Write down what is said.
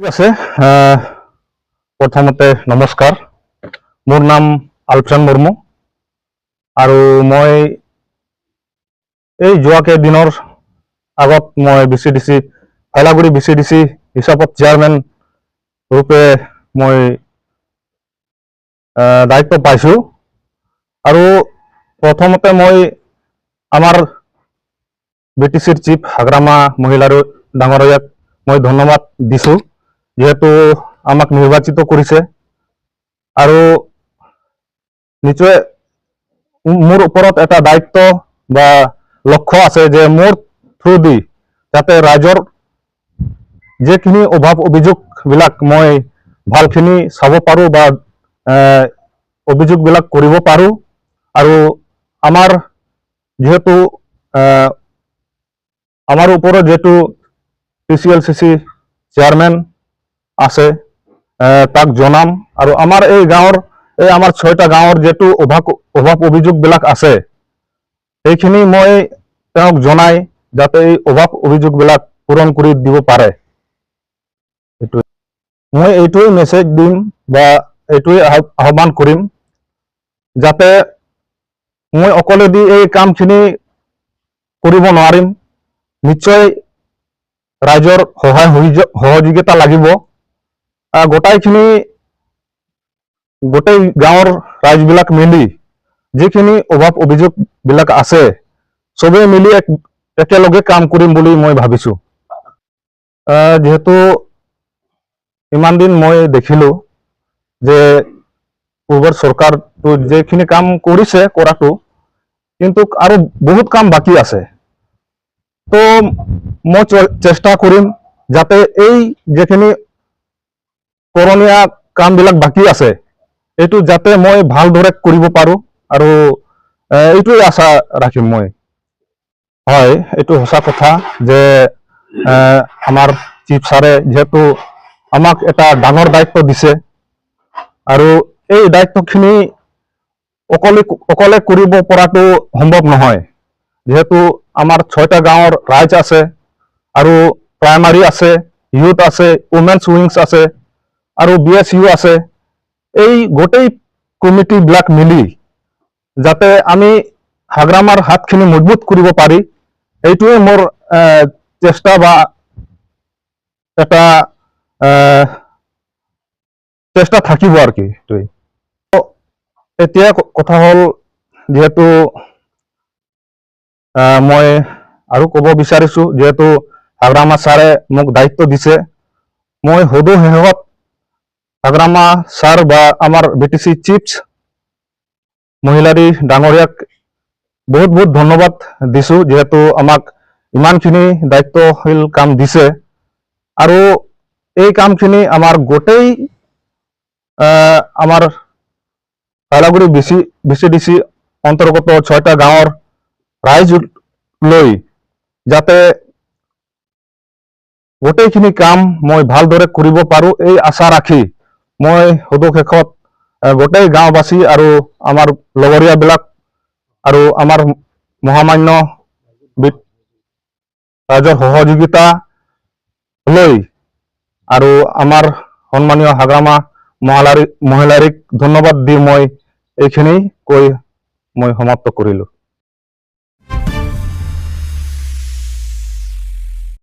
ঠিক আছে। প্ৰথমতে নমস্কাৰ। মোৰ নাম আলফ্ৰেন মুৰ্মু আৰু মই এই যোৱা কেইদিনৰ আগত মই BCDC ফাইলাগুৰি BCDC হিচাপত চেয়াৰমেন ৰূপে মই দায়িত্ব পাইছোঁ আৰু প্ৰথমতে মই আমাৰ BTCৰ চিফ হাগ্ৰামা মহিলাৰ ডাঙৰীয়াক মই ধন্যবাদ দিছোঁ, যেহেতু আমাক নিৰ্বাচিত কৰিছে আৰু নিশ্চয় মোৰ ওপৰত এটা দায়িত্ব বা লক্ষ্য আছে যে মোৰ থ্ৰুদি যাতে ৰাইজৰ যেখিনি অভাৱ অভিযোগবিলাক মই ভালখিনি চাব পাৰোঁ বা অভিযোগবিলাক কৰিব পাৰোঁ আৰু আমাৰ যেহেতু আমাৰ উপৰে যেহেতু PCLCC চেয়াৰম্যান আছে তাক জনাম আৰু আমাৰ এই গাঁৱৰ আমাৰ 6টা গাঁৱৰ যেহেতু অভাৱ অভিযোগবিলাক আছে সেইখিনি মই তেওঁক জনাই যাতে এই অভাৱ অভিযোগবিলাক পূৰণ কৰি দিব পাৰে। মই এইটোৱে মেছেজ দিম বা এইটোৱে আহ্বান কৰিম যাতে মই অকলেদি এই কামখিনি কৰিব নোৱাৰিম, নিশ্চয় ৰাইজৰ সহায় সহযোগিতা লাগিব। গোটেই গাঁৱৰ ৰাইজবিলাক মিলি যিখিনি অভাৱ অভিযোগবিলাক আছে চবেই মিলি একেলগে কাম কৰিম বুলি মই ভাবিছোঁ। যেহেতু ইমান দিন মই দেখিলোঁ যে পূৰ্বৰ চৰকাৰটো যেখিনি কাম কৰিছে কৰাটো, কিন্তু আৰু বহুত কাম বাকী আছে। তো মই চেষ্টা কৰিম যাতে এই যেখিনি কৰণীয় কামবিলাক বাকী আছে এইটো যাতে মই ভালদৰে কৰিব পাৰোঁ আৰু এইটোৱে আশা ৰাখিম মই। হয়, এইটো সঁচা কথা যে আমাৰ চিফ ছাৰে যেহেতু আমাক এটা ডাঙৰ দায়িত্ব দিছে আৰু এই দায়িত্বখিনি অকলে কৰিব পৰাটো সম্ভৱ নহয়, যেহেতু আমাৰ 6টা গাঁৱৰ ৰাইজ আছে আৰু প্ৰাইমাৰী আছে, ইউথ আছে, উমেন্স উইংছ আছে আৰু BSU আছে। এই গোটেই কমিটিবিলাক মিলি যাতে আমি হাগ্ৰামাৰ হাতখিনি মজবুত কৰিব পাৰি এইটোৱে মোৰ চেষ্টা বা এটা চেষ্টা থাকিব আৰ কি। এতিয়া কথা হ'ল যেহেতু মই আৰু ক'ব বিচাৰিছোঁ যেহেতু হাগ্ৰামা ছাৰে মোক দায়িত্ব দিছে, মই সদৌ শেষত হাগ্ৰামা ছাৰ বা আমাৰ BTC চিফ মহিলাৰী ডাঙৰীয়াক বহুত বহুত ধন্যবাদ দিছোঁ, যেহেতু আমাক ইমানখিনি দায়িত্বশীল কাম দিছে আৰু এই কামখিনি আমাৰ গোটেই আমাৰ ফাইলাগুৰি BCDC অন্তৰ্গত 6টা গাঁৱৰ ৰাইজ লৈ যাতে গোটেইখিনি কাম মই ভালদৰে কৰিব পাৰোঁ এই আশা ৰাখি মই সদৌ শেষত গোটেই গাঁওবাসী আৰু আমাৰ লগৰীয়াবিলাক আৰু আমাৰ মহামান্য ৰাইজৰ সহযোগিতা লৈ আৰু আমাৰ সন্মানীয় হাগ্ৰামা মহিলাৰীক ধন্যবাদ দি মই এইখিনি কৈ মই সমাপ্ত কৰিলোঁ।